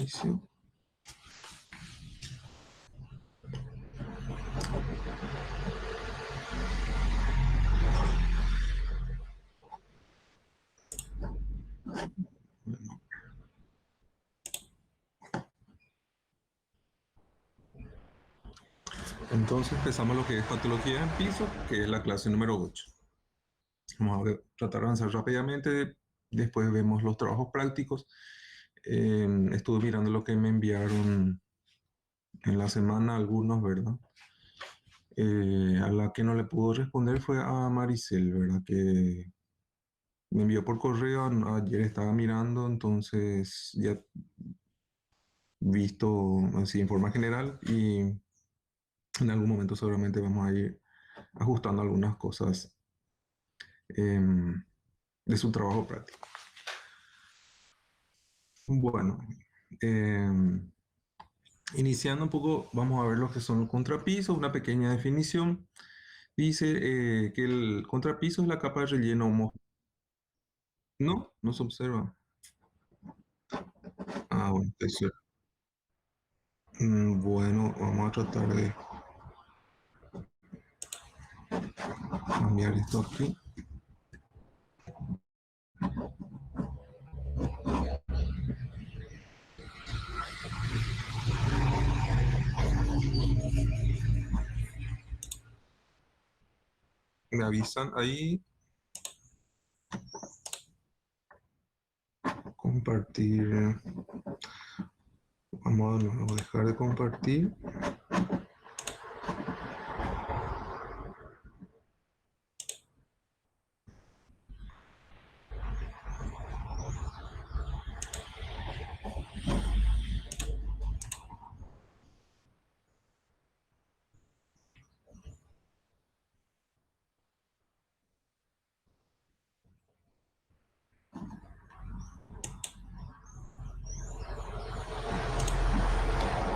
inicio. Entonces empezamos lo que es patología en piso, que es la clase número 8. Vamos a tratar de avanzar rápidamente, después vemos los trabajos prácticos. Estuve mirando lo que me enviaron en la semana algunos, ¿verdad? A la que no le pudo responder fue a Maricel, ¿verdad? Que me envió por correo, ayer estaba mirando, entonces ya visto así en forma general y en algún momento seguramente vamos a ir ajustando algunas cosas de su trabajo práctico. Bueno, iniciando un poco, vamos a ver lo que son los contrapisos, una pequeña definición. Dice que el contrapiso es la capa de relleno homogéneo. No, no se observa. Ah, bueno, eso. Bueno, vamos a tratar de cambiar esto aquí. Me avisan ahí. Compartir. Vamos a dejar de compartir.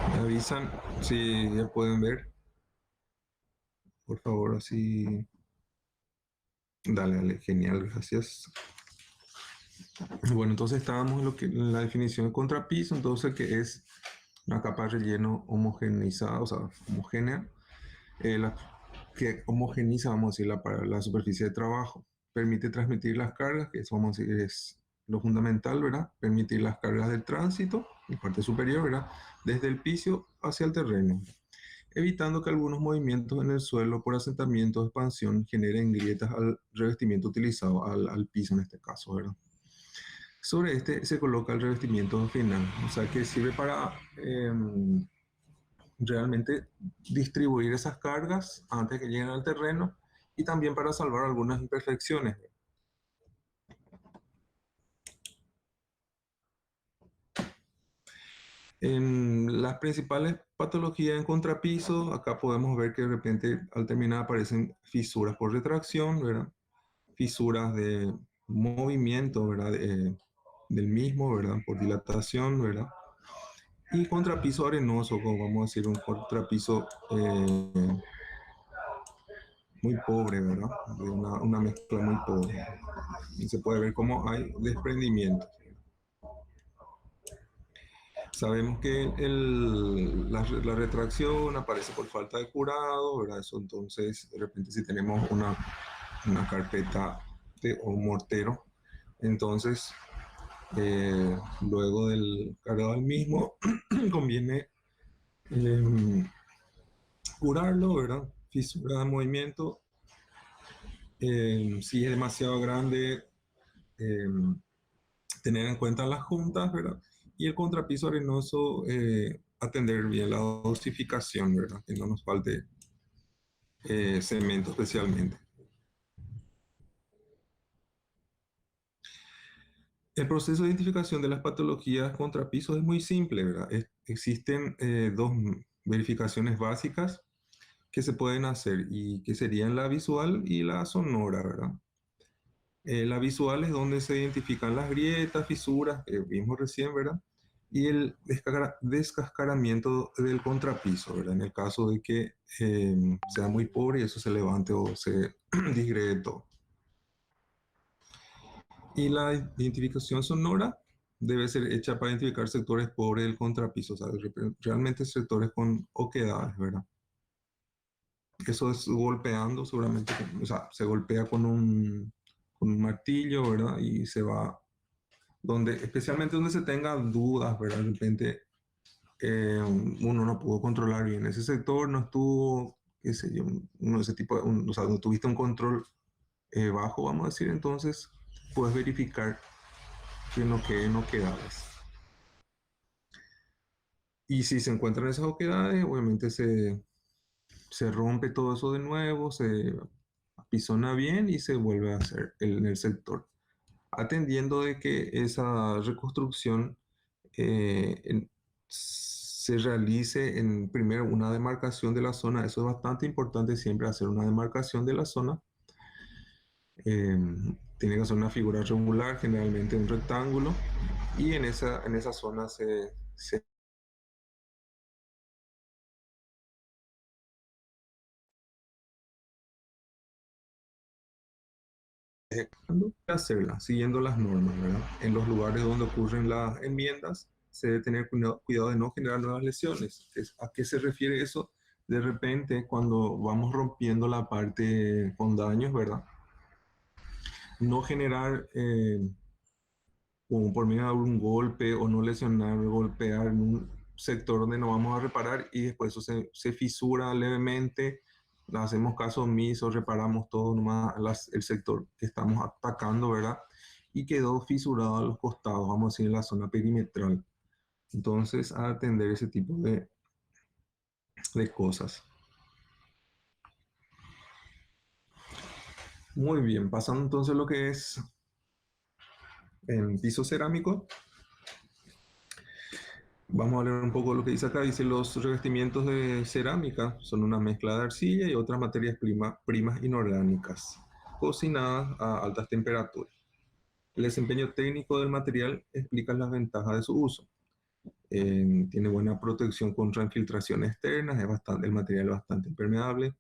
Me avisan si ya pueden ver. Por favor, así. Dale, dale, genial, gracias. Bueno, entonces estábamos en lo que en la definición de contrapiso, entonces que es una capa de relleno homogeneizada, o sea, homogénea, que homogeniza, vamos a decir, la superficie de trabajo. Permite transmitir las cargas, que eso vamos a decir es lo fundamental, ¿verdad? Permitir las cargas del tránsito, en parte superior, ¿verdad? Desde el piso hacia el terreno, evitando que algunos movimientos en el suelo por asentamiento o expansión generen grietas al revestimiento utilizado, al piso en este caso, ¿verdad? Sobre este se coloca el revestimiento final, o sea que sirve para realmente distribuir esas cargas antes que lleguen al terreno y también para salvar algunas imperfecciones. En las principales patologías en contrapiso, acá podemos ver que de repente al terminar aparecen fisuras por retracción, ¿verdad? Fisuras de movimiento, ¿verdad? Del mismo, ¿verdad? Por dilatación, ¿verdad? Y contrapiso arenoso, como vamos a decir, un contrapiso muy pobre, ¿verdad? De una mezcla muy pobre. Y se puede ver cómo hay desprendimiento. Sabemos que la retracción aparece por falta de curado, ¿verdad? Eso entonces, de repente, si tenemos una carpeta o un mortero, entonces, luego del cargado del mismo, conviene curarlo, ¿verdad? Fisura de movimiento. Si es demasiado grande, eh, tener en cuenta las juntas, ¿verdad? Y el contrapiso arenoso, atender bien la dosificación, ¿verdad? Que no nos falte cemento especialmente. El proceso de identificación de las patologías contrapisos es muy simple, ¿verdad? Existen dos verificaciones básicas que se pueden hacer y que serían la visual y la sonora, ¿verdad? La visual es donde se identifican las grietas, fisuras, que vimos recién, ¿verdad? Y el descascaramiento del contrapiso, ¿verdad? En el caso de que sea muy pobre y eso se levante o se disgrede todo. Y la identificación sonora debe ser hecha para identificar sectores pobres del contrapiso, o sea, realmente sectores con oquedades, ¿verdad? Eso es golpeando seguramente, o sea, se golpea con un martillo, ¿verdad? Y se va, donde, especialmente donde se tengan dudas, ¿verdad? De repente uno no pudo controlar bien ese sector, no estuvo, qué sé yo, uno de ese tipo, o sea, no tuviste un control bajo, vamos a decir, entonces puedes verificar que no queden oquedades. Y si se encuentran esas oquedades, obviamente se rompe todo eso de nuevo, se apisona bien y se vuelve a hacer en el sector, atendiendo de que esa reconstrucción se realice en primero una demarcación de la zona. Eso es bastante importante siempre, hacer una demarcación de la zona. Eh, Tiene que ser una figura regular, generalmente un rectángulo, y en esa zona se hacerla, siguiendo las normas, ¿verdad? En los lugares donde ocurren las enmiendas, se debe tener cuidado de no generar nuevas lesiones. ¿A qué se refiere eso? De repente, cuando vamos rompiendo la parte con daños, ¿verdad? No generar, como por medio de un golpe o no lesionar, golpear en un sector donde no vamos a reparar y después eso se fisura levemente, le hacemos caso omiso, reparamos todo nomás el sector que estamos atacando, ¿verdad? Y quedó fisurado a los costados, vamos a decir, en la zona perimetral. Entonces, a atender ese tipo de cosas. Muy bien, pasando entonces a lo que es en piso cerámico. Vamos a leer un poco lo que dice acá. Dice, los revestimientos de cerámica son una mezcla de arcilla y otras materias primas inorgánicas, cocinadas a altas temperaturas. El desempeño técnico del material explica las ventajas de su uso. Tiene buena protección contra infiltraciones externas, el material es bastante impermeable,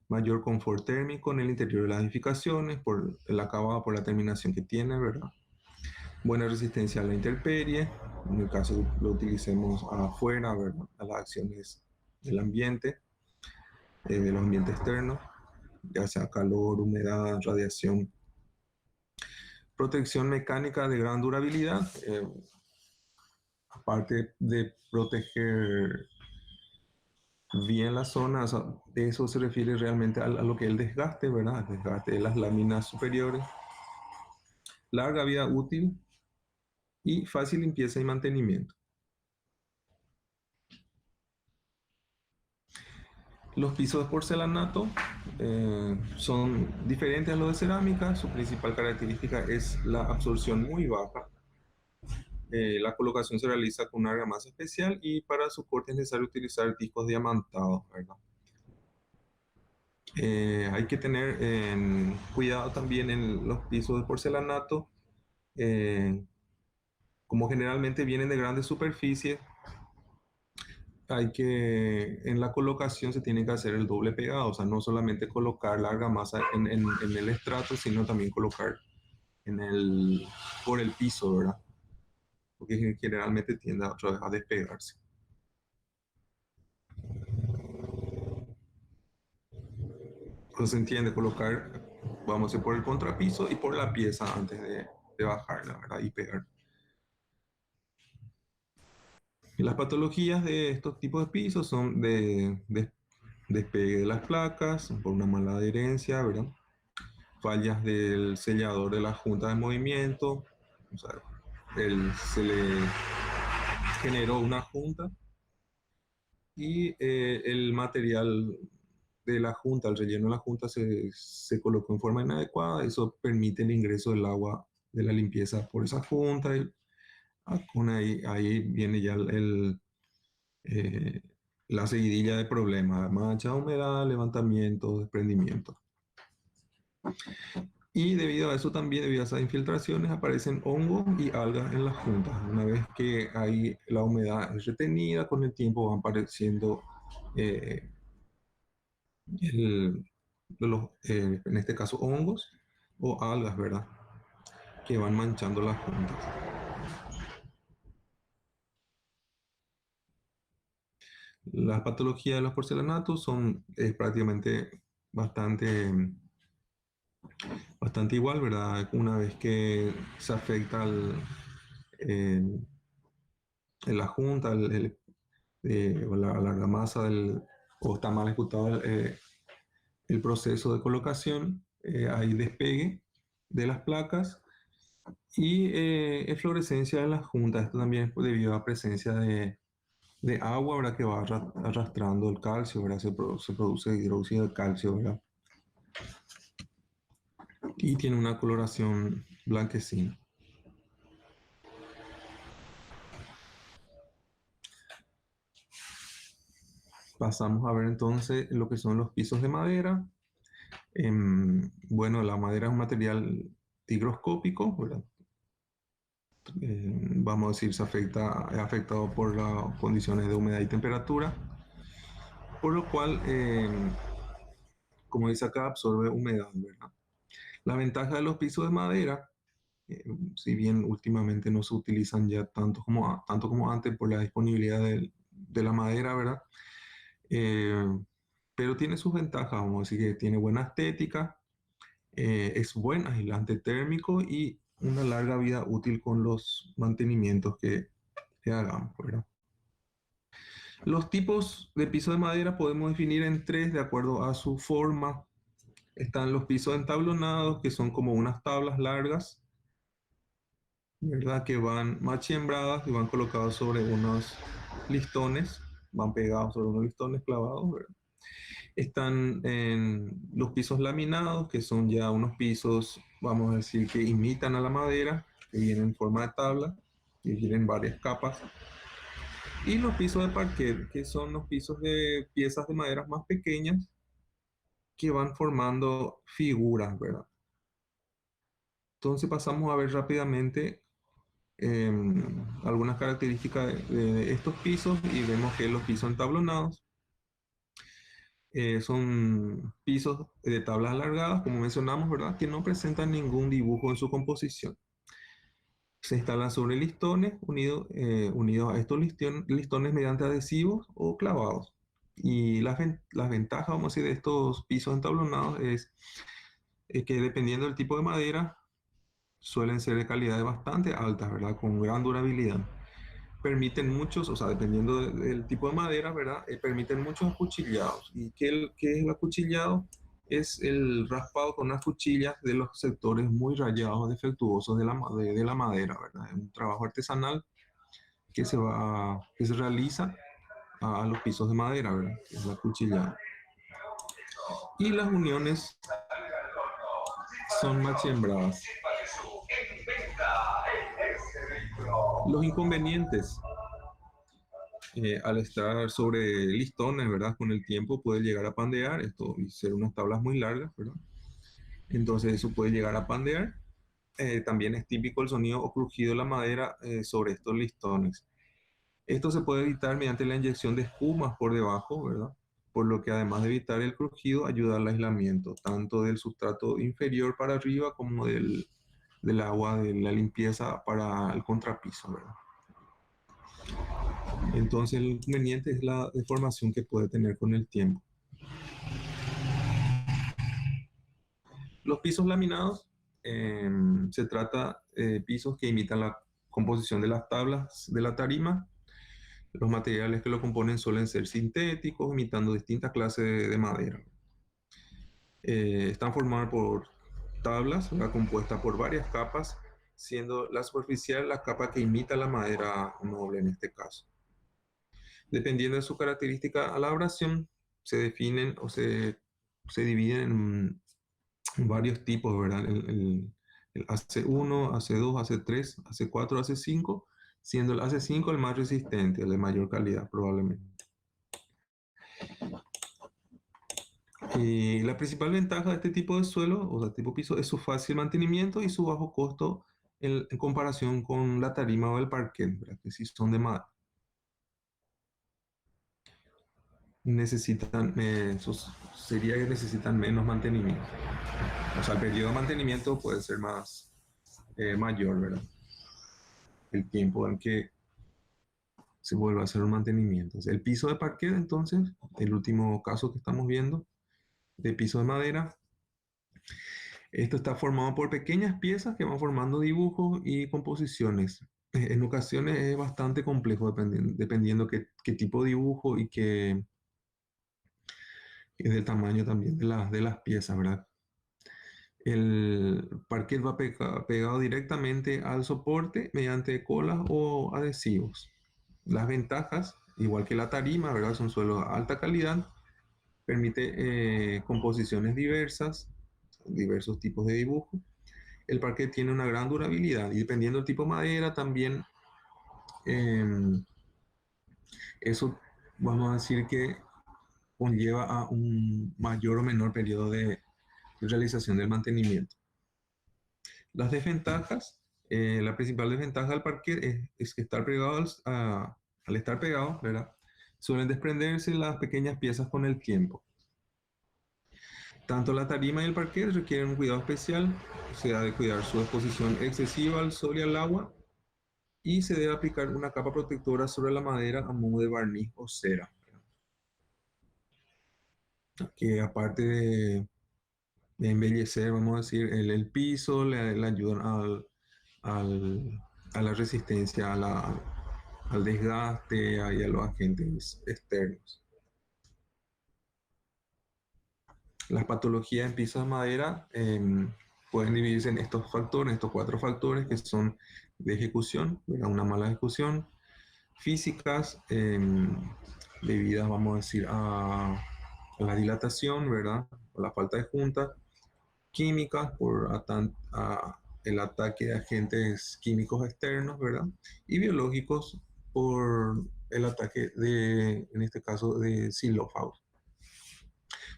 mayor confort térmico en el interior de las edificaciones, por el acabado, por la terminación que tiene, ¿verdad? Buena resistencia a la intemperie, en el caso que lo utilicemos afuera, ¿verdad? A las acciones del ambiente, de los ambientes externos, ya sea calor, humedad, radiación. Protección mecánica de gran durabilidad, aparte de proteger bien la zona, o sea, eso se refiere realmente a lo que es el desgaste, ¿verdad? El desgaste de las láminas superiores, larga vida útil y fácil limpieza y mantenimiento. Los pisos de porcelanato son diferentes a los de cerámica. Su principal característica es la absorción muy baja. La colocación se realiza con una argamasa especial y para su corte es necesario utilizar discos diamantados, ¿verdad? Hay que tener cuidado también en los pisos de porcelanato. eh, Como generalmente vienen de grandes superficies, en la colocación se tiene que hacer el doble pegado, o sea, no solamente colocar la argamasa en el estrato, sino también colocar en por el piso, ¿verdad? Porque generalmente tiende otra vez a despegarse. Entonces se entiende colocar, vamos a ir por el contrapiso y por la pieza antes de bajarla, ¿verdad? Y pegar. Y las patologías de estos tipos de pisos son de despegue de las placas por una mala adherencia, ¿verdad? Fallas del sellador de la junta de movimiento, o sea, se le generó una junta y el material de la junta, el relleno de la junta se colocó en forma inadecuada, eso permite el ingreso del agua de la limpieza por esa junta y ahí viene ya eh, la seguidilla de problemas, mancha, humedad, levantamiento, desprendimiento. Y debido a eso también, debido a esas infiltraciones, aparecen hongos y algas en las juntas. Una vez que ahí la humedad es retenida, con el tiempo van apareciendo eh, el- en este caso hongos o algas, ¿verdad? Que van manchando las juntas. Las patologías de los porcelanatos son prácticamente bastante, bastante igual, ¿verdad? Una vez que se afecta el- la junta, o la argamasa o está mal ejecutado el proceso de colocación, hay despegue de las placas y eflorescencia de las juntas. Esto también es debido a presencia de agua, ¿verdad? Que va arrastrando el calcio, ¿verdad? Se produce hidróxido de calcio, ¿verdad? Y tiene una coloración blanquecina. Pasamos a ver entonces lo que son los pisos de madera. Bueno, la madera es un material higroscópico, ¿verdad? Vamos a decir, es afectado por las condiciones de humedad y temperatura, por lo cual, como dice acá, absorbe humedad, ¿verdad? La ventaja de los pisos de madera, eh, si bien últimamente no se utilizan ya tanto como antes por la disponibilidad de la madera, ¿verdad? Eh, pero tiene sus ventajas, vamos a decir que tiene buena estética, es buen aislante térmico y una larga vida útil con los mantenimientos que hagamos, ¿verdad? Los tipos de piso de madera podemos definir en tres de acuerdo a su forma. Están los pisos entablonados, que son como unas tablas largas, ¿verdad? Que van machembradas y van colocados sobre unos listones, van pegados sobre unos listones clavados, ¿verdad? Están en los pisos laminados, que son ya unos pisos, vamos a decir, que imitan a la madera, que vienen en forma de tabla, que vienen varias capas. Y los pisos de parquet, que son los pisos de piezas de madera más pequeñas que van formando figuras, ¿verdad? Entonces pasamos a ver rápidamente algunas características de estos pisos y vemos que los pisos entablonados son pisos de tablas alargadas, como mencionamos, ¿verdad? Que no presentan ningún dibujo en su composición. Se instalan sobre listones unidos a estos listones mediante adhesivos o clavados. Y las ventajas, vamos a decir, de estos pisos entablonados es que dependiendo del tipo de madera, suelen ser de calidad bastante altas, ¿verdad? Con gran durabilidad. Permiten muchos, o sea, dependiendo del tipo de madera, ¿verdad? Permiten muchos acuchillados. ¿Y qué es el acuchillado? Es el raspado con unas cuchillas de los sectores muy rayados, defectuosos de la madera, ¿verdad? Es un trabajo artesanal que se realiza a los pisos de madera, ¿verdad? Que es la cuchillada. Y las uniones son machembradas. Los inconvenientes al estar sobre listones, ¿verdad? Con el tiempo puede llegar a pandear esto y ser unas tablas muy largas, ¿verdad? Entonces eso puede llegar a pandear. También es típico el sonido o crujido de la madera sobre estos listones. Esto se puede evitar mediante la inyección de espumas por debajo, ¿verdad? Por lo que además de evitar el crujido, ayuda al aislamiento, tanto del sustrato inferior para arriba como del agua de la limpieza para el contrapiso, ¿verdad? Entonces el inconveniente es la deformación que puede tener con el tiempo. Los pisos laminados, eh, se trata de pisos que imitan la composición de las tablas de la tarima. Los materiales que lo componen suelen ser sintéticos, imitando distintas clases de madera. Están formadas por tablas, ¿verdad? Compuestas por varias capas, siendo la superficial la capa que imita la madera noble en este caso. Dependiendo de su característica a la abrasión, se definen se dividen en varios tipos, ¿verdad? El AC1, AC2, AC3, AC4, AC5, siendo el AC5 el más resistente, el de mayor calidad probablemente. Y la principal ventaja de este tipo de suelo, o sea, tipo piso, es su fácil mantenimiento y su bajo costo en comparación con la tarima o el parquet, ¿verdad? Que si son de madera. Sería que necesitan menos mantenimiento. O sea, el periodo de mantenimiento puede ser mayor, ¿verdad? El tiempo en que se vuelve a hacer un mantenimiento. El piso de parquet, entonces, el último caso que estamos viendo, de piso de madera, esto está formado por pequeñas piezas que van formando dibujos y composiciones. En ocasiones es bastante complejo dependiendo qué tipo de dibujo y del tamaño también de las piezas, ¿verdad? El parquet va pegado directamente al soporte mediante colas o adhesivos. Las ventajas, igual que la tarima, ¿verdad? Son suelos de alta calidad, permite composiciones diversas, diversos tipos de dibujo. El parquet tiene una gran durabilidad y dependiendo del tipo de madera también eh, eso vamos a decir que conlleva a un mayor o menor periodo de realización del mantenimiento. Las desventajas, la principal desventaja del parquet es que al estar pegado, ¿verdad? Suelen desprenderse las pequeñas piezas con el tiempo. Tanto la tarima y el parquet requieren un cuidado especial, se ha de cuidar su exposición excesiva al sol y al agua y se debe aplicar una capa protectora sobre la madera a modo de barniz o cera, que aparte de embellecer, vamos a decir, el piso, le ayudan a la resistencia, al desgaste y a los agentes externos. Las patologías en pisos de madera pueden dividirse en estos factores, estos cuatro factores que son de ejecución, ¿verdad? Una mala ejecución, físicas, debidas, vamos a decir, a la dilatación, ¿verdad? O la falta de junta, químicas por el ataque de agentes químicos externos, ¿verdad? Y biológicos por el ataque en este caso, de xilófagos.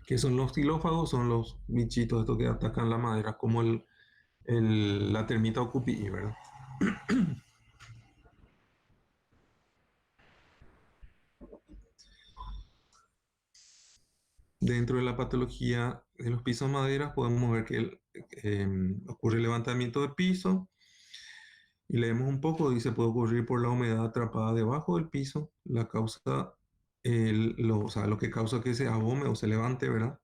¿Qué son los xilófagos? Son los bichitos estos que atacan la madera, como la termita ocupi, ¿verdad? Dentro de la patología de los pisos de madera podemos ver que ocurre el levantamiento de piso y leemos un poco, dice puede ocurrir por la humedad atrapada debajo del piso, la causa, o sea, lo que causa que se abome o se levante, ¿verdad?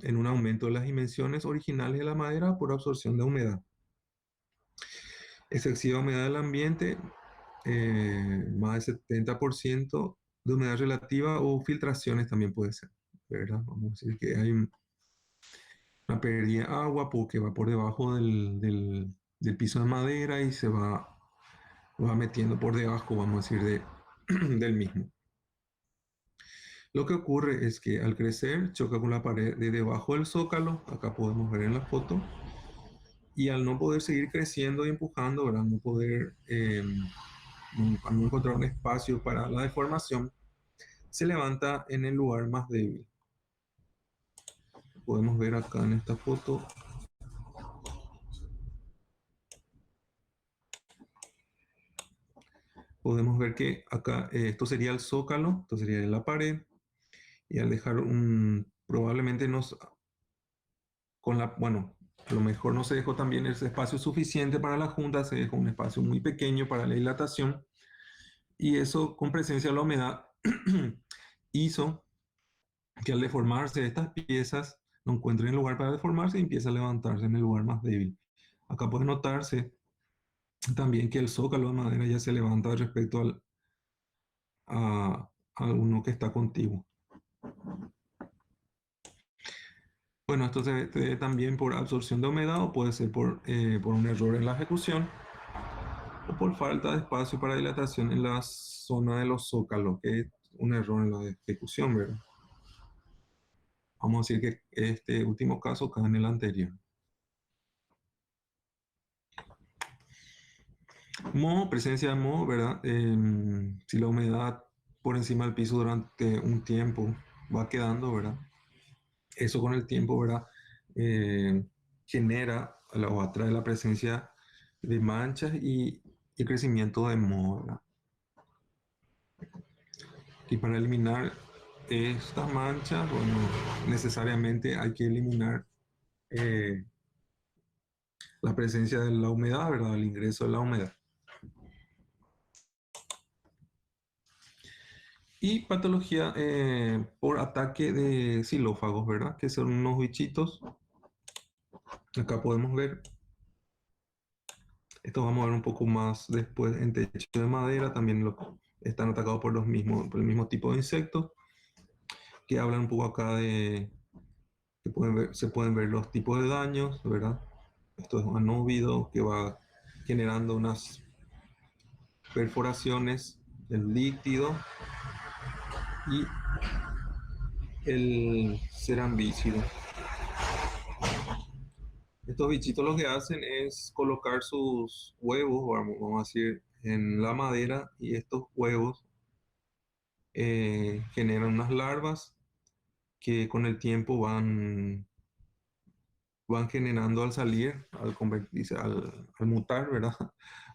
En un aumento de las dimensiones originales de la madera por absorción de humedad. Excesiva humedad del ambiente, más del 70% de humedad relativa o filtraciones también puede ser, ¿verdad? Vamos a decir que hay una pérdida de agua porque va por debajo del piso de madera y va metiendo por debajo, vamos a decir, del mismo. Lo que ocurre es que al crecer choca con la pared de debajo del zócalo, acá podemos ver en la foto, y al no poder seguir creciendo y empujando, ¿verdad? No poder, al no encontrar un espacio para la deformación, se levanta en el lugar más débil. Podemos ver acá en esta foto. Podemos ver que acá esto sería el zócalo, esto sería la pared, y al dejar probablemente bueno, a lo mejor no se dejó también ese espacio suficiente para la junta, se dejó un espacio muy pequeño para la dilatación, y eso con presencia de la humedad hizo que al deformarse estas piezas no encuentren lugar para deformarse y empieza a levantarse en el lugar más débil. Acá puede notarse también que el zócalo de madera ya se levanta respecto a uno que está contiguo. Bueno, esto se debe también por absorción de humedad o puede ser por un error en la ejecución o por falta de espacio para dilatación en la zona de los zócalos, que es un error en la ejecución, ¿verdad? Vamos a decir que este último caso cae en el anterior. Moho, presencia de moho, ¿verdad? Si la humedad por encima del piso durante un tiempo va quedando, ¿verdad? Eso con el tiempo, ¿verdad? Eh, genera o atrae la presencia de manchas y crecimiento de moho, ¿verdad? Y para eliminar estas manchas, bueno, necesariamente hay que eliminar eh, la presencia de la humedad, ¿verdad? El ingreso de la humedad. Y patología por ataque de xilófagos, ¿verdad? Que son unos bichitos. Acá podemos ver. Esto vamos a ver un poco más después en techo de madera. También están atacados por por el mismo tipo de insectos. Que hablan un poco acá de que se pueden ver los tipos de daños, ¿verdad? Esto es un anóvido que va generando unas perforaciones del líquido y el cerambícido. Estos bichitos lo que hacen es colocar sus huevos, vamos a decir, en la madera y estos huevos generan unas larvas que con el tiempo van generando al salir, al convertirse, al mutar, ¿verdad?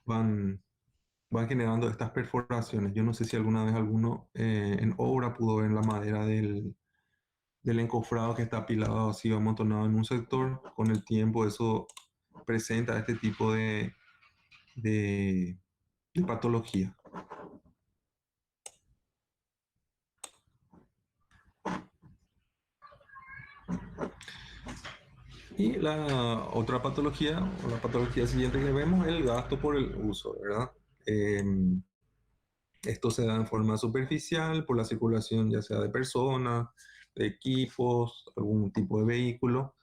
Van, van generando estas perforaciones. Yo no sé si alguna vez alguno en obra pudo ver la madera del encofrado que está apilado así o amontonado en un sector. Con el tiempo eso presenta este tipo de, de patología. Y la otra patología, o la patología siguiente que vemos, es el gasto por el uso, ¿verdad? Eh, Esto se da en forma superficial por la circulación ya sea de personas, de equipos, algún tipo de vehículo.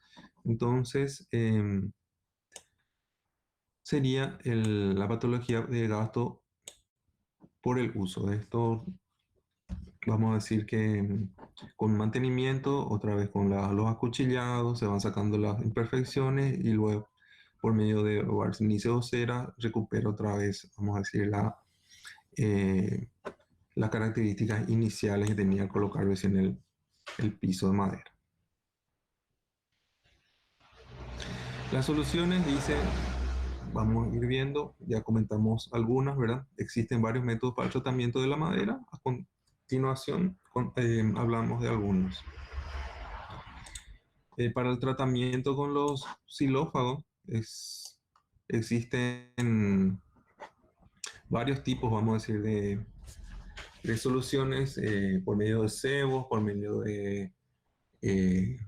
Entonces, sería la patología de gasto por el uso. De esto vamos a decir que con mantenimiento, otra vez con los acuchillados, se van sacando las imperfecciones y luego por medio de barnices o cera recupera otra vez, vamos a decir, eh, las características iniciales que tenía al colocar recién el piso de madera. Las soluciones, dice, vamos a ir viendo, ya comentamos algunas, ¿verdad? Existen varios métodos para el tratamiento de la madera. A continuación, hablamos de algunos. Para el tratamiento con los xilófagos, existen varios tipos, vamos a decir, de soluciones por medio de cebos, por medio de eh,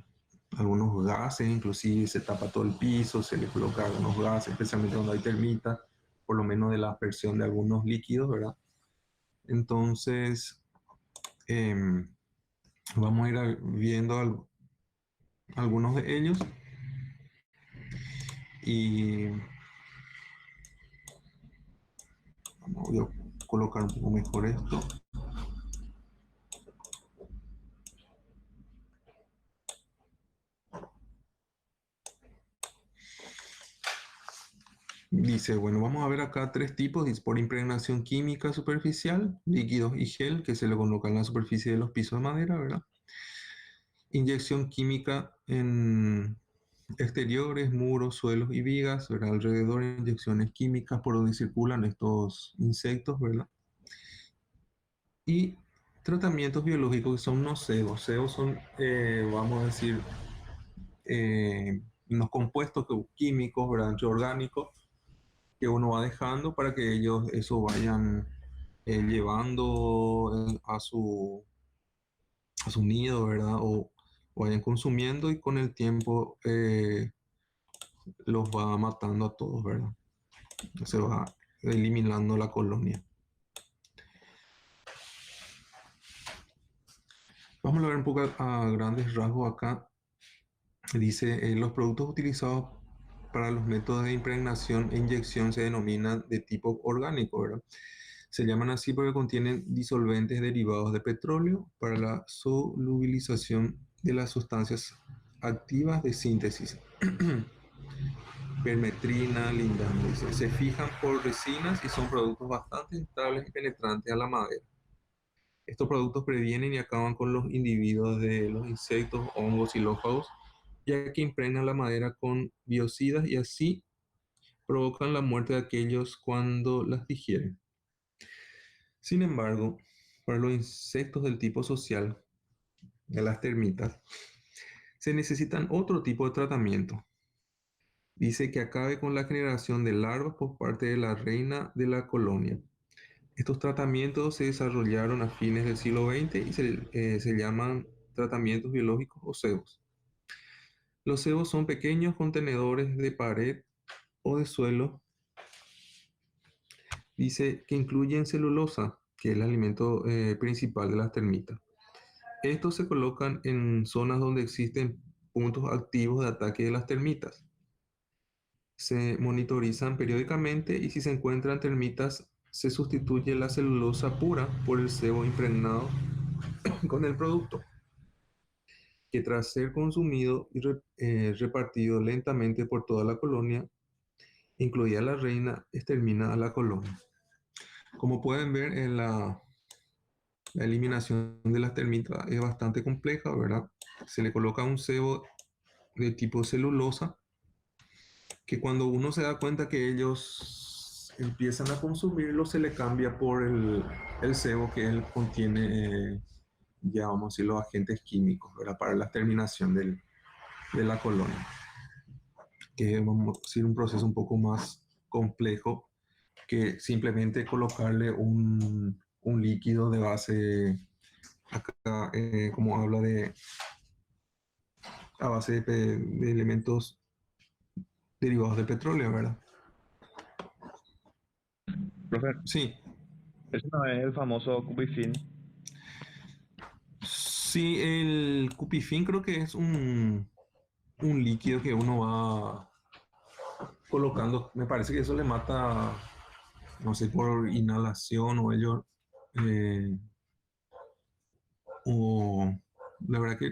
algunos gases, inclusive se tapa todo el piso, se le coloca algunos gases, especialmente cuando hay termitas, por lo menos de la aspersión de algunos líquidos, ¿verdad? Entonces, em, vamos a ir viendo algunos de ellos y voy a colocar un poco mejor esto. Dice, bueno, vamos a ver acá tres tipos, dice, por impregnación química superficial, líquidos y gel, que se le coloca en la superficie de los pisos de madera, ¿verdad? Inyección química en exteriores, muros, suelos y vigas, ¿verdad? Alrededor, inyecciones químicas por donde circulan estos insectos, ¿verdad? Y tratamientos biológicos que son nocevos. Nocevos son, vamos a decir, unos compuestos químicos, ¿verdad? Orgánicos que uno va dejando para que ellos eso vayan llevando a su nido, ¿verdad? O vayan consumiendo y con el tiempo los va matando a todos, ¿verdad? Se va eliminando la colonia. Vamos a ver un poco a grandes rasgos acá. Dice, los productos utilizados para los métodos de impregnación e inyección se denominan de tipo orgánico, ¿verdad? Se llaman así porque contienen disolventes derivados de petróleo para la solubilización de las sustancias activas de síntesis. Permetrina, lindano, dice. Se fijan por resinas y son productos bastante estables y penetrantes a la madera. Estos productos previenen y acaban con los individuos de los insectos, hongos y lófagos, ya que impregnan la madera con biocidas y así provocan la muerte de aquellos cuando las digieren. Sin embargo, para los insectos del tipo social, de las termitas, se necesitan otro tipo de tratamiento. Dice que acabe con la generación de larvas por parte de la reina de la colonia. Estos tratamientos se desarrollaron a fines del siglo XX y se llaman tratamientos biológicos o cebos. Los cebos son pequeños contenedores de pared o de suelo, dice que incluyen celulosa, que es el alimento principal de las termitas. Estos se colocan en zonas donde existen puntos activos de ataque de las termitas. Se monitorizan periódicamente y si se encuentran termitas, se sustituye la celulosa pura por el sebo impregnado con el producto, que tras ser consumido y repartido lentamente por toda la colonia, incluida la reina, extermina a la colonia. Como pueden ver, la eliminación de las termitas es bastante compleja, ¿verdad? Se le coloca un sebo de tipo celulosa que cuando uno se da cuenta que ellos empiezan a consumirlo, se le cambia por el sebo que él contiene, ya vamos a decir, los agentes químicos, ¿verdad? Para la terminación de la colonia, que es, vamos a decir, un proceso un poco más complejo que simplemente colocarle un líquido de base, acá, como habla de, a base de elementos derivados del petróleo, ¿verdad? Profe, Sí, ese no es el famoso Cupifin. sí, el cupifín creo que es un líquido que uno va colocando. Me parece que eso le mata, no sé, por inhalación o ello. eh, o la verdad que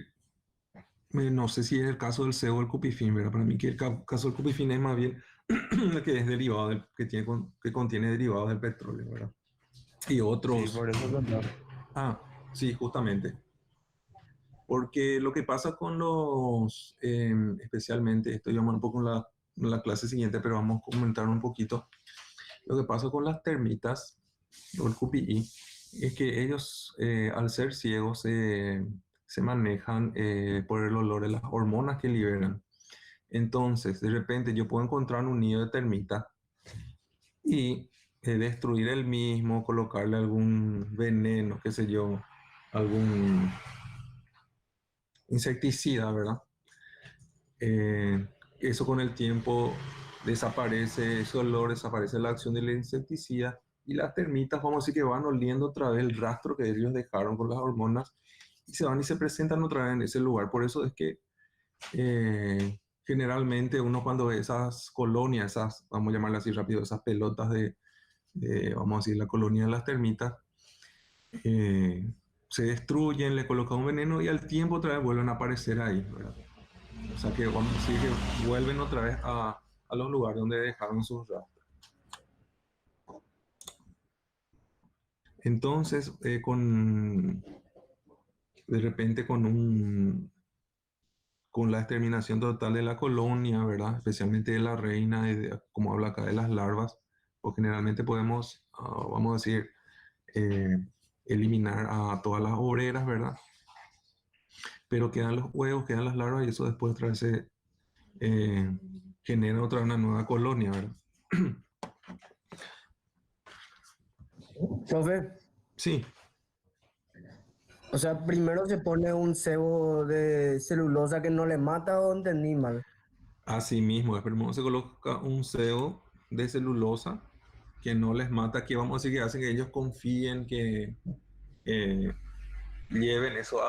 no sé si es el caso del sebo o el cupifín, ¿verdad? Para mí que el caso del cupifín es más bien el que es derivado que tiene que contiene derivados del petróleo, ¿verdad? Y Sí, otros. por eso preguntaba. Ah, sí, justamente. Porque lo que pasa con los, especialmente, esto ya un poco en la clase siguiente, pero vamos a comentar un poquito. Lo que pasa con las termitas o el QPI es que ellos, al ser ciegos, se manejan por el olor de las hormonas que liberan. Entonces, de repente yo puedo encontrar un nido de termita y destruir el mismo, colocarle algún veneno, qué sé yo, algún insecticida, ¿verdad? Eh, Eso con el tiempo desaparece ese olor, desaparece la acción del insecticida y las termitas, vamos a decir que van oliendo otra vez el rastro que ellos dejaron con las hormonas y se van y se presentan otra vez en ese lugar. Por eso es que generalmente uno cuando ve esas colonias, esas, vamos a llamarlas así rápido, esas pelotas vamos a decir, la colonia de las termitas, eh, se destruyen, le colocan un veneno y al tiempo otra vez vuelven a aparecer ahí, ¿verdad? O sea que vamos a decir que vuelven otra vez a los lugares donde dejaron sus rastros. Entonces, de repente con la exterminación total de la colonia, ¿verdad? Especialmente de la reina, como habla acá de las larvas, pues generalmente podemos, vamos a decir, eh, eliminar a todas las obreras, ¿verdad? Pero quedan los huevos, quedan las larvas y eso después traerse, eh, genera otra una nueva colonia, ¿verdad? Profe, Sí, o sea, primero se pone un cebo de celulosa que no le mata o entendí mal. así mismo, es primero se coloca un sebo de celulosa que no les mata, que vamos a decir que hace que ellos confíen que eh, lleven eso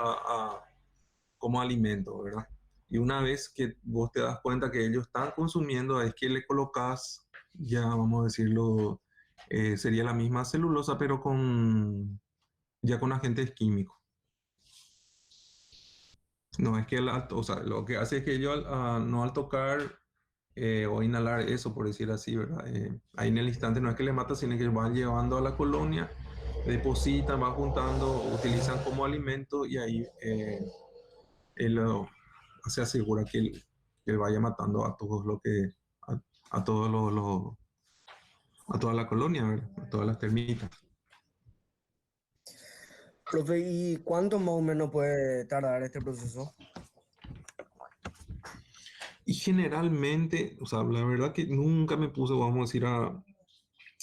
como alimento, ¿verdad? Y una vez que vos te das cuenta que ellos están consumiendo, es que le colocas, ya vamos a decirlo, sería la misma celulosa, pero ya con agentes químicos. No es que o sea, lo que hace es que ellos no al tocar o inhalar eso, por decir así, ¿verdad? Ahí en el instante no es que le mata, sino que van llevando a la colonia, depositan, van juntando, utilizan como alimento y ahí él se asegura que él vaya matando a todos lo que, a todos a toda la colonia, ¿verdad? A todas las termitas. Profe, ¿y cuánto más o menos puede tardar este proceso? Y generalmente, o sea, la verdad que nunca me puse, vamos a decir,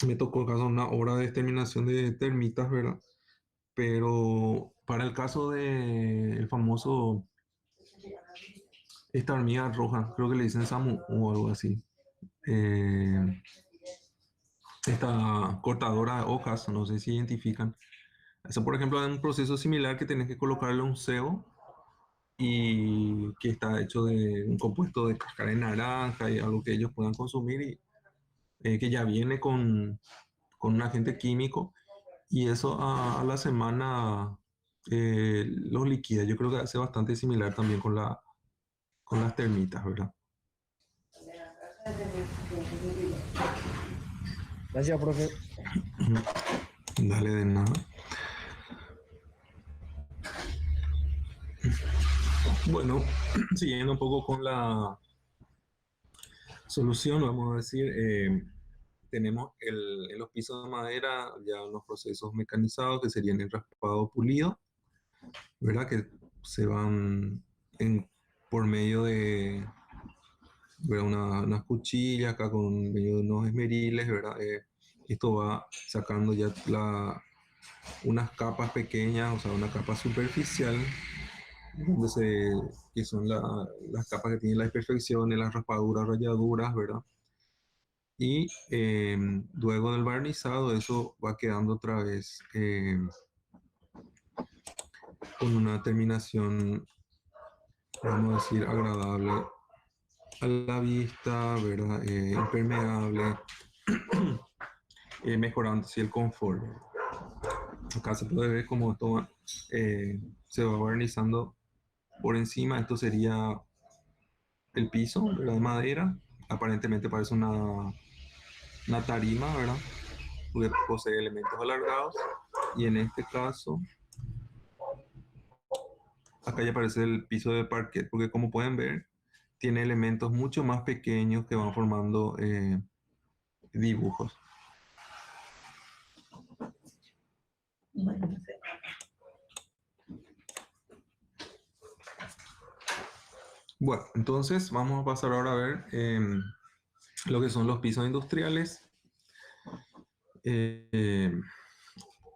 me tocó caso una obra de exterminación de termitas, ¿verdad? Pero para el caso de el famoso, esta hormiga roja, creo que le dicen Samu o algo así. eh, Esta cortadora de hojas, no sé si identifican. Eso, por ejemplo, es un proceso similar que tenés que colocarle un cebo y que está hecho de un compuesto de cáscara de naranja y algo que ellos puedan consumir y que ya viene con un agente químico y eso a la semana los liquida. Yo creo que hace bastante similar también con las termitas, ¿verdad? Gracias, profe. Dale de nada. Bueno, siguiendo un poco con la solución, vamos a decir, tenemos en los pisos de madera ya unos procesos mecanizados que serían el raspado pulido, ¿verdad? Que se van por medio de ¿verdad? Unas cuchillas acá con medio de unos esmeriles, ¿verdad? Esto va sacando ya unas capas pequeñas, o sea, una capa superficial, donde que son las capas que tienen las imperfecciones, las raspaduras, rayaduras, ¿verdad? Y luego del barnizado, eso va quedando otra vez con una terminación, vamos a decir, agradable a la vista, ¿verdad? Impermeable, mejorando así el confort. Acá se puede ver cómo esto se va barnizando por encima. Esto sería el piso, ¿verdad? De madera. Aparentemente parece una tarima, ¿verdad? Porque posee elementos alargados. Y en este caso, acá ya aparece el piso de parquet, porque como pueden ver, tiene elementos mucho más pequeños que van formando dibujos. Bueno, entonces vamos a pasar ahora a ver lo que son los pisos industriales, eh,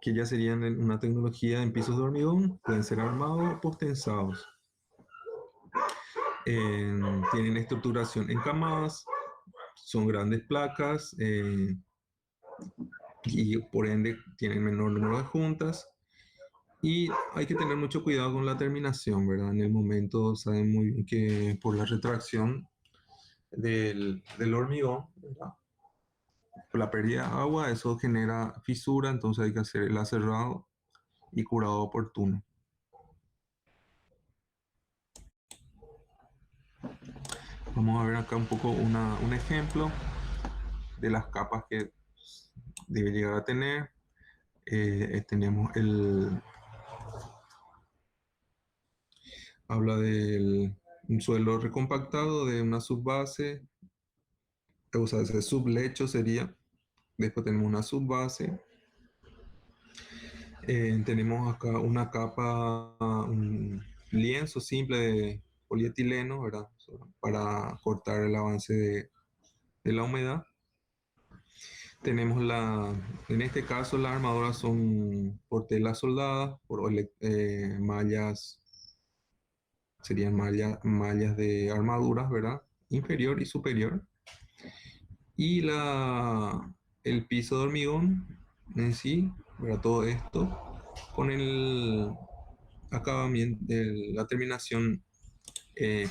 que ya serían una tecnología en pisos de hormigón, pueden ser armados o postensados. Tienen estructuración en camadas, son grandes placas y por ende tienen menor número de juntas. Y hay que tener mucho cuidado con la terminación, ¿verdad? En el momento saben muy bien que por la retracción del hormigón, ¿verdad? Por la pérdida de agua, eso genera fisura, entonces hay que hacer el aserrado y curado oportuno. Vamos a ver acá un poco un ejemplo de las capas que debe llegar a tener. Tenemos habla de un suelo recompactado de una subbase, o sea, ese sublecho sería. Después tenemos una subbase. Tenemos acá una capa, un lienzo simple de polietileno, ¿verdad? Para cortar el avance de la humedad. Tenemos en este caso las armaduras son por telas soldadas, por mallas, serían mallas de armaduras, ¿verdad? Inferior y superior. Y el piso de hormigón en sí, ¿verdad? Todo esto con el acabamiento, la terminación eh,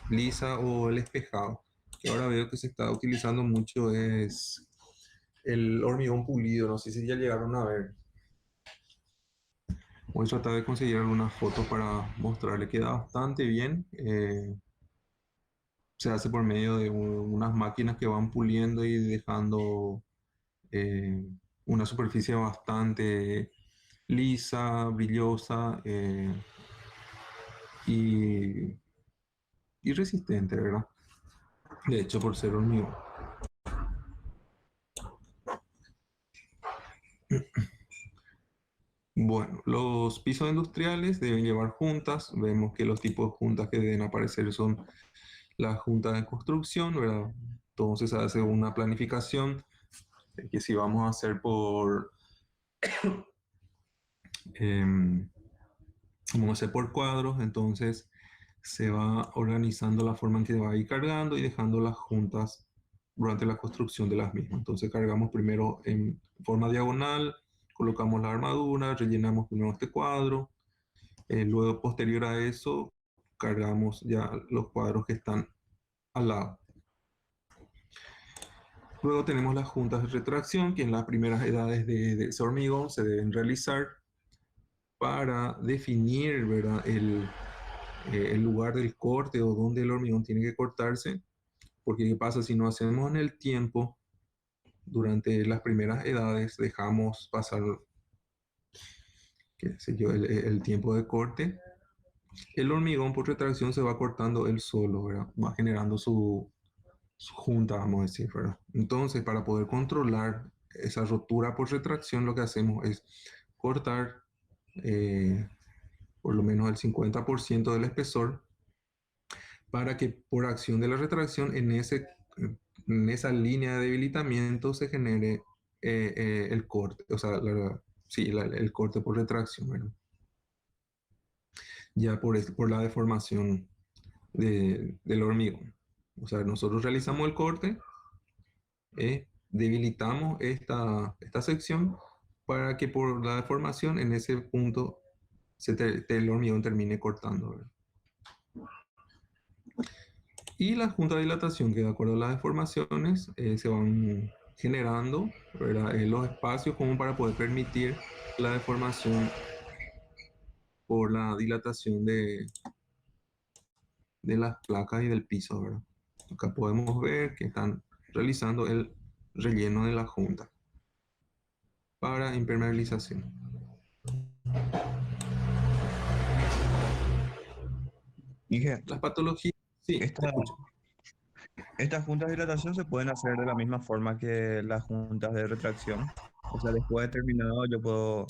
lisa o el espejado. Que ahora veo que se está utilizando mucho es el hormigón pulido, no sé si ya llegaron a ver. Voy a tratar de conseguir algunas fotos para mostrarle, queda bastante bien. Se hace por medio de unas máquinas que van puliendo y dejando eh, una superficie bastante lisa, brillosa y, y resistente, ¿verdad? De hecho, por ser hormigón. Bueno, los pisos industriales deben llevar juntas. Vemos que los tipos de juntas que deben aparecer son las juntas de construcción, ¿verdad? Entonces se hace una planificación que si vamos a hacer em, vamos a hacer por cuadros, entonces se va organizando la forma en que va a ir cargando y dejando las juntas durante la construcción de las mismas. Entonces cargamos primero en forma diagonal, colocamos la armadura, rellenamos primero este cuadro, luego posterior a eso cargamos ya los cuadros que están al lado. Luego tenemos las juntas de retracción, que en las primeras edades de ese hormigón se deben realizar para definir, ¿verdad?, el lugar del corte o dónde el hormigón tiene que cortarse, porque ¿qué pasa si no hacemos en el tiempo? Durante las primeras edades dejamos pasar, qué sé yo, el tiempo de corte. El hormigón por retracción se va cortando él solo, ¿verdad? Va generando su junta, vamos a decir, ¿verdad? Entonces, para poder controlar esa rotura por retracción, lo que hacemos es cortar por lo menos el 50% del espesor para que por acción de la retracción en esa línea de debilitamiento se genere el corte, o sea, sí, el corte por retracción, ¿verdad? Ya por la deformación del hormigón. O sea, nosotros realizamos el corte, debilitamos esta sección para que por la deformación en ese punto el hormigón termine cortando, ¿verdad? Y la junta de dilatación, que de acuerdo a las deformaciones se van generando, ¿verdad?, los espacios como para poder permitir la deformación por la dilatación de las placas y del piso, ¿verdad? Acá podemos ver que están realizando el relleno de la junta para impermeabilización. Dije, Las patologías, sí, te esta- escucho. estas juntas de dilatación se pueden hacer de la misma forma que las juntas de retracción. O sea, después de terminado yo puedo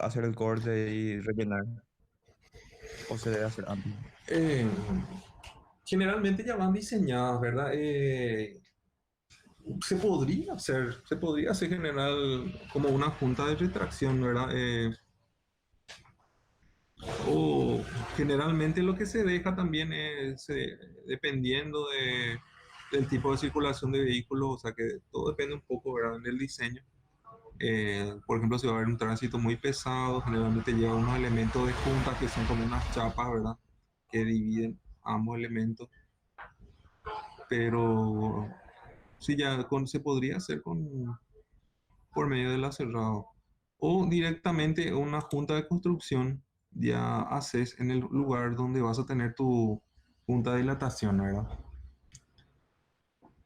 hacer el corte y rellenar. O se debe hacer antes. Eh, Generalmente ya van diseñadas, ¿verdad? Se podría hacer general como una junta de retracción, ¿verdad? O generalmente lo que se deja también es, dependiendo del tipo de circulación de vehículos, o sea que todo depende un poco, ¿verdad?, del diseño. Por ejemplo, si va a haber un tránsito muy pesado, generalmente lleva unos elementos de junta que son como unas chapas, ¿verdad?, que dividen ambos elementos. Pero sí, se podría hacer por medio del aserrado. O directamente una junta de construcción ya haces en el lugar donde vas a tener tu junta de dilatación, ¿verdad?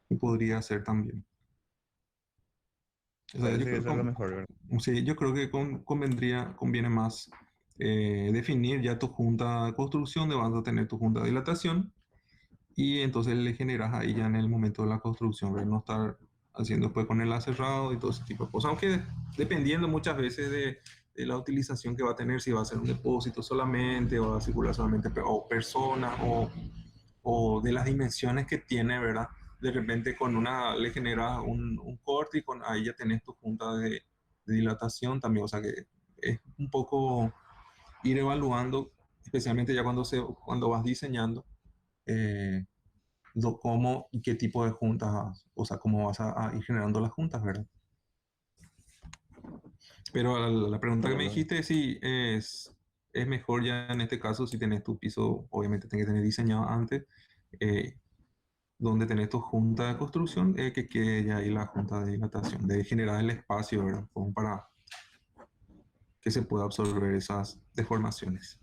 Y podría ser también. O sea, Parece que eso es lo mejor, ¿verdad? sí, yo creo que conviene más definir ya tu junta de construcción, donde vas a tener tu junta de dilatación, y entonces le generas ahí ya en el momento de la construcción, ¿verdad? No estar haciendo después con el aserrado y todo ese tipo de cosas, aunque dependiendo muchas veces de la utilización que va a tener, si va a ser un depósito solamente, o va a circular solamente o personas, o de las dimensiones que tiene, ¿verdad? De repente con una le generas un corte y ahí ya tenés tu junta de dilatación también, o sea que es un poco ir evaluando, especialmente ya cuando vas diseñando, eh, cómo y qué tipo de juntas, o sea, cómo vas a ir generando las juntas, ¿verdad? Pero a la pregunta que me dijiste, sí, es mejor ya en este caso si tenés tu piso, obviamente tenés que tener diseñado antes, eh, donde tenés tu junta de construcción, que quede ya ahí la junta de dilatación, de generar el espacio, ¿verdad?, como para que se pueda absorber esas deformaciones.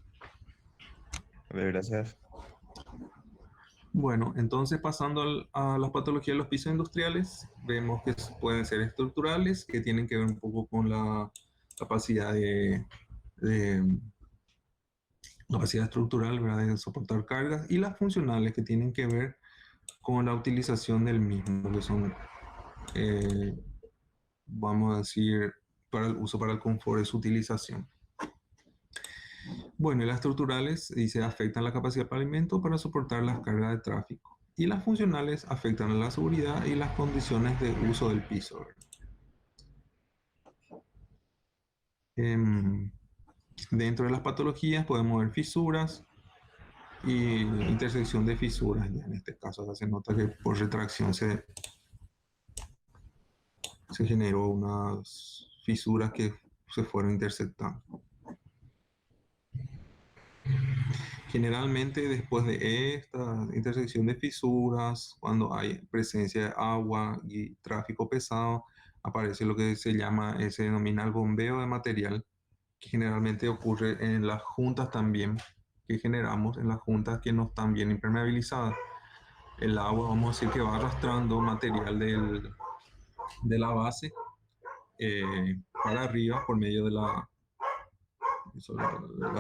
A ver, gracias. Bueno, entonces pasando a las patologías de los pisos industriales, vemos que pueden ser estructurales, que tienen que ver un poco con la capacidad de capacidad estructural, ¿verdad?, de soportar cargas, y las funcionales, que tienen que ver con la utilización del mismo, que son, eh, vamos a decir, para el uso para el confort de su utilización. Bueno, y las estructurales dice afectan la capacidad para alimento para soportar las cargas de tráfico. Y las funcionales afectan a la seguridad y las condiciones de uso del piso, ¿verdad? Em, Dentro de las patologías podemos ver fisuras y intersección de fisuras. Ya en este caso ya se nota que por retracción se generó unas fisuras que se fueron intersectando. Generalmente después de esta intersección de fisuras, cuando hay presencia de agua y tráfico pesado, aparece lo que se llama, se denomina el bombeo de material, que generalmente ocurre en las juntas también, que generamos en las juntas que no están bien impermeabilizadas. El agua, vamos a decir que va arrastrando material de la base para arriba por medio de la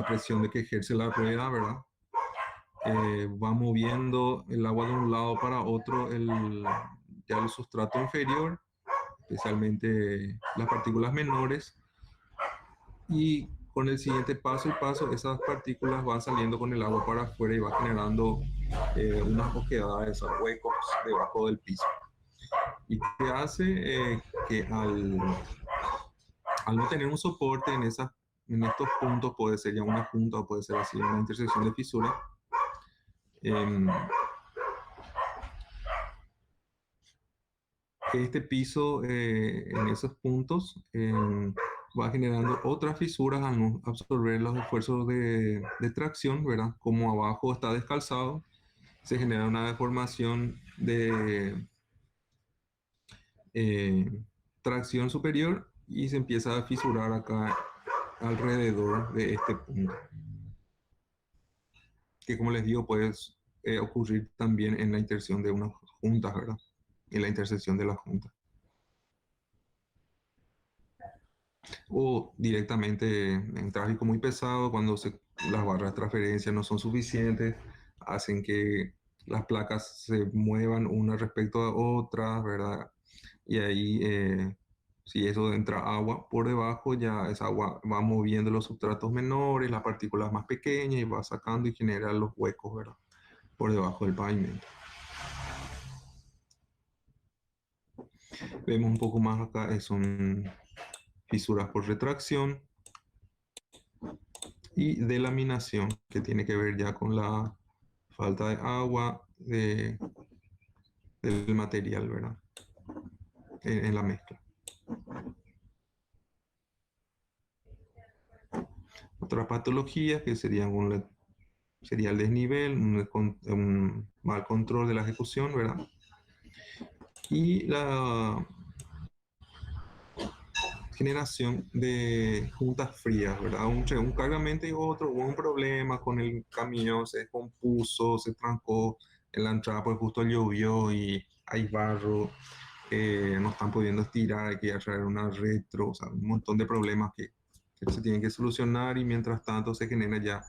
presión de que ejerce la rueda, ¿verdad? Va moviendo el agua de un lado para otro ya el sustrato inferior, especialmente las partículas menores, y con el siguiente paso y paso esas partículas van saliendo con el agua para afuera y va generando unas oquedades, huecos debajo del piso. Y que hace que al no tener un soporte en estos puntos, puede ser ya una junta o puede ser así una intersección de fisura, eh, este piso en esos puntos va generando otras fisuras al no absorber los esfuerzos de tracción, ¿verdad? Como abajo está descalzado, se genera una deformación de eh, tracción superior y se empieza a fisurar acá alrededor de este punto, que como les digo puede ocurrir también en la intersección de unas juntas, ¿verdad? En la intersección de las juntas. O directamente en tráfico muy pesado, cuando las barras de transferencia no son suficientes, hacen que las placas se muevan una respecto a otras, ¿verdad? Y ahí, si eso entra agua por debajo, ya esa agua va moviendo los sustratos menores, las partículas más pequeñas y va sacando y genera los huecos, ¿verdad? Por debajo del pavimento. Vemos un poco más acá, son fisuras por retracción y delaminación, que tiene que ver ya con la falta de agua del material, ¿verdad? En la mezcla. Otras patologías que sería el desnivel, un mal control de la ejecución, ¿verdad? Y la generación de juntas frías, ¿verdad? Entre un cargamento y otro hubo un problema con el camión, se descompuso, se trancó en la entrada, pues justo llovió y hay barro, no están pudiendo estirar, hay que traer una retro, o sea, un montón de problemas que se tienen que solucionar y mientras tanto se genera ya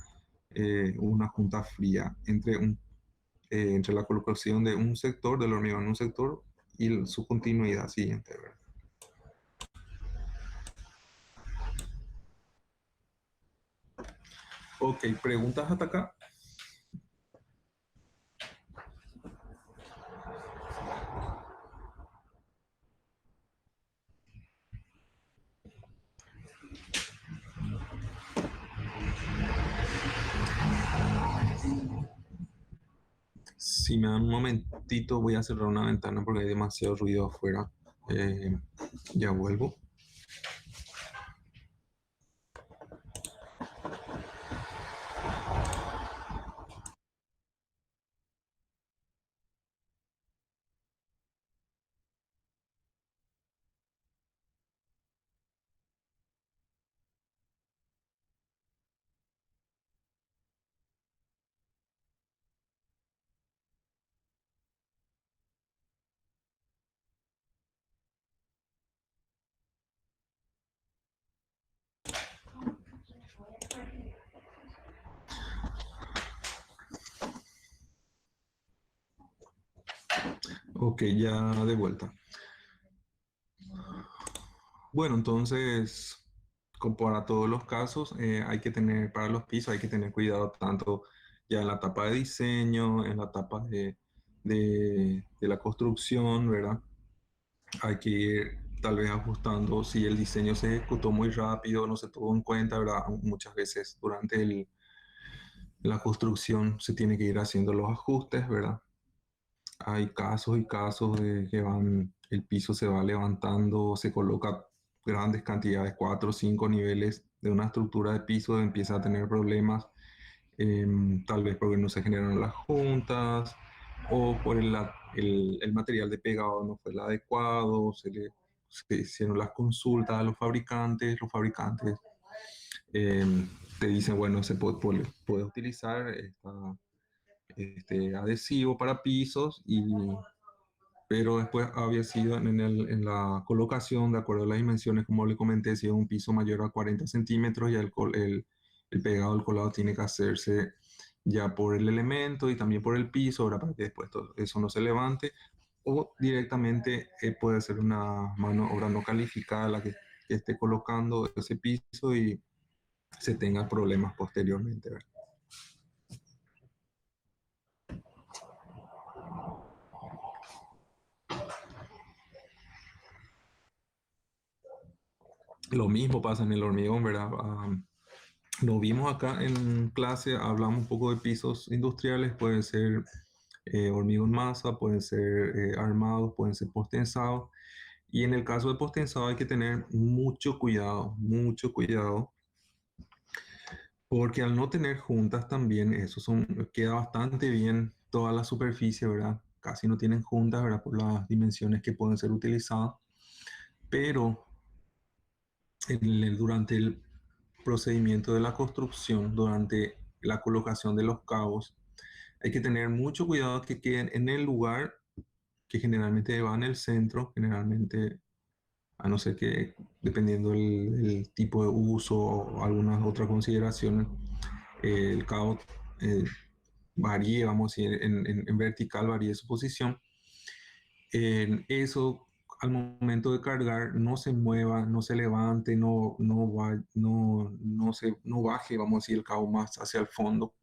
una junta fría entre la colocación de un sector del hormigón en un sector y su continuidad siguiente, ¿verdad? Ok, preguntas hasta acá. Si me dan un momentito, voy a cerrar una ventana porque hay demasiado ruido afuera. Eh, ya vuelvo. Ok, ya de vuelta. Bueno, entonces, como para todos los casos, hay que tener, para los pisos, hay que tener cuidado tanto ya en la etapa de diseño, en la etapa de la construcción, ¿verdad? Hay que ir tal vez ajustando si el diseño se ejecutó muy rápido, no se tuvo en cuenta, ¿verdad? Muchas veces durante la construcción se tiene que ir haciendo los ajustes, ¿verdad? Hay casos y casos de que el piso se va levantando, se coloca grandes cantidades, 4 o 5 niveles de una estructura de piso, empieza a tener problemas, tal vez porque no se generaron las juntas o por el material de pegado no fue el adecuado, se hicieron las consultas a los fabricantes te dicen, bueno, puede utilizar este adhesivo para pisos pero después había sido en la colocación, de acuerdo a las dimensiones, como le comenté, si es un piso mayor a 40 centímetros, ya el pegado del colado tiene que hacerse ya por el elemento y también por el piso, ahora para que después eso no se levante, o directamente puede ser una mano obra no calificada que esté colocando ese piso y se tenga problemas posteriormente, ¿verdad? Lo mismo pasa en el hormigón, ¿verdad? Lo vimos acá en clase, hablamos un poco de pisos industriales, pueden ser hormigón masa, pueden ser armados, pueden ser postensados. Y en el caso de postensado hay que tener mucho cuidado, porque al no tener juntas también, queda bastante bien toda la superficie, ¿verdad? Casi no tienen juntas, ¿verdad? Por las dimensiones que pueden ser utilizadas, pero durante el procedimiento de la construcción, durante la colocación de los cabos, hay que tener mucho cuidado que queden en el lugar que generalmente va en el centro, generalmente, a no ser que, dependiendo del tipo de uso o algunas otras consideraciones, el cabo eh, varíe, vamos a decir, en vertical varíe su posición. Eso al momento de cargar no se mueva, no se levante, no baje, vamos a decir, el cabo más hacia el fondo,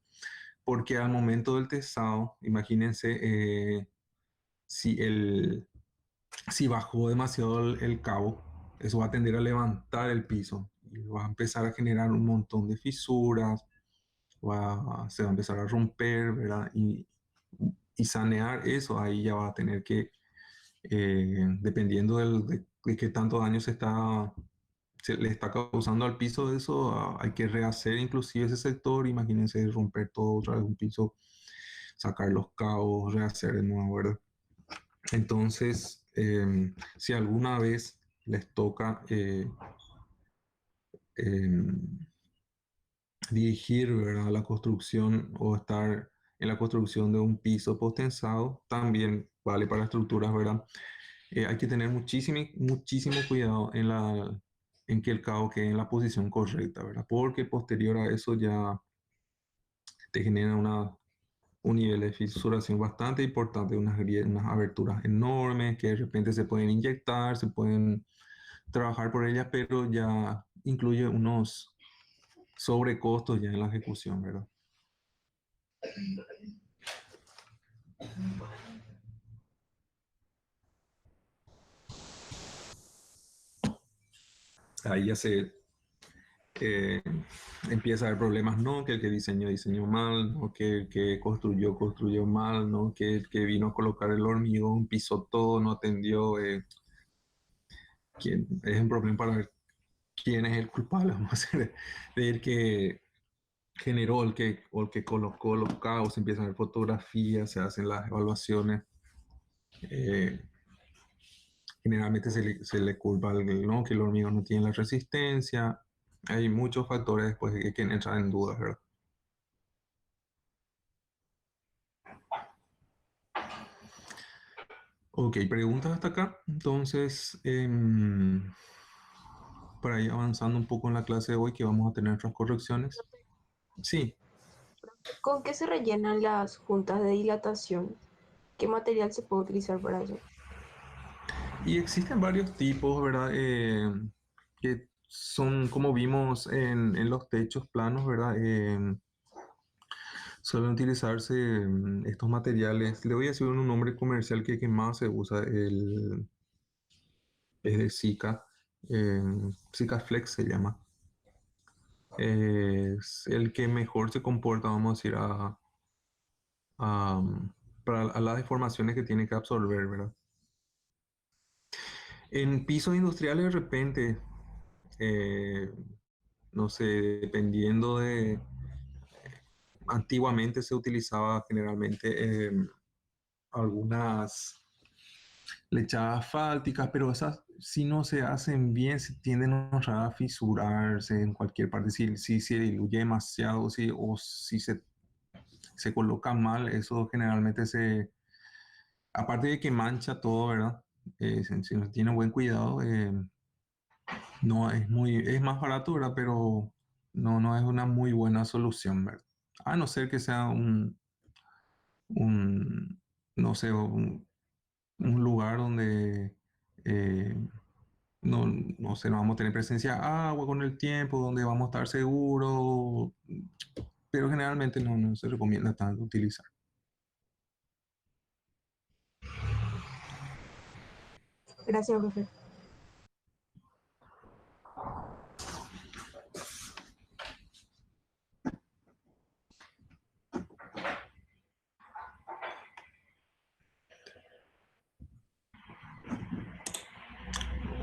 porque al momento del tesado, imagínense si, si bajó demasiado el cabo, eso va a tender a levantar el piso y va a empezar a generar un montón de fisuras, se va a empezar a romper, ¿verdad? Y sanear eso, ahí ya va a tener que dependiendo de qué tanto daño se le está causando al piso de eso, hay que rehacer inclusive ese sector, imagínense romper todo otra vez un piso, sacar los cabos, rehacer de nuevo, ¿verdad? Entonces, si alguna vez les toca em, dirigir, ¿verdad?, la construcción o estar en la construcción de un piso postensado, también vale para estructuras, ¿verdad? Hay que tener muchísimo cuidado en que el cabo quede en la posición correcta, ¿verdad? Porque posterior a eso ya te genera un nivel de fisuración bastante importante, unas aberturas enormes que de repente se pueden inyectar, se pueden trabajar por ellas, pero ya incluye unos sobrecostos ya en la ejecución, ¿verdad? Ahí ya eh, empieza a haber problemas, ¿no? Que el que diseñó mal, ¿no? Que el que construyó mal, ¿no? Que el que vino a colocar el hormigón pisó todo, no atendió. Es un problema para ver quién es el culpable, vamos a hacer, de que generó, o el que colocó los cabos, se empiezan a ver fotografías, se hacen las evaluaciones. eh, Generalmente se le culpa ¿no? Que el hormigón no tiene la resistencia. Hay muchos factores después que entrar en dudas, ¿verdad? Ok, preguntas hasta acá. Entonces, para ir avanzando un poco en la clase de hoy, que vamos a tener otras correcciones. Sí, ¿Con qué se rellenan las juntas de dilatación? ¿Qué material se puede utilizar para eso? y existen varios tipos, ¿verdad? Que son, como vimos en los techos planos, ¿verdad? Suelen utilizarse estos materiales. Le voy a decir un nombre comercial que más se usa, es de Zika, Zika Flex se llama. Es el que mejor se comporta, vamos a decir, a, a las deformaciones que tiene que absorber, ¿verdad? En pisos industriales de repente, eh, no sé, dependiendo de... Antiguamente se utilizaba generalmente algunas lechadas fálticas, pero esas si no se hacen bien, se tienden a fisurarse en cualquier parte. Si se diluye demasiado o si se coloca mal, eso generalmente aparte de que mancha todo, ¿verdad? Si no tiene buen cuidado, no es es más barato, ¿verdad? Pero no es una muy buena solución, ¿verdad? A no ser que sea un no sé, un lugar donde eh, no sé, no vamos a tener presencia de agua con el tiempo, donde vamos a estar seguros, pero generalmente no se recomienda tanto utilizar. Gracias, profe.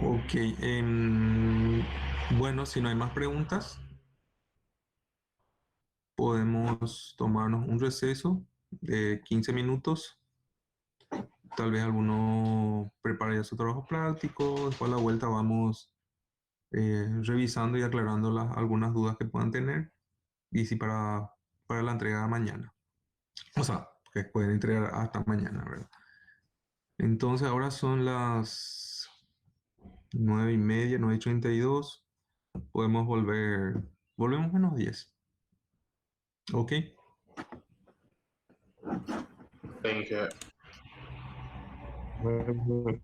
Ok, bueno, si no hay más preguntas, podemos tomarnos un receso de 15 minutos. Tal vez alguno prepare ya su trabajo práctico. Después a la vuelta vamos revisando y aclarando algunas dudas que puedan tener. Y si para la entrega de mañana. O sea, que pueden entregar hasta mañana, ¿verdad? Entonces ahora son las 9:30, 9:32. Podemos volvemos menos 10. ¿Ok? Thank you. Bueno,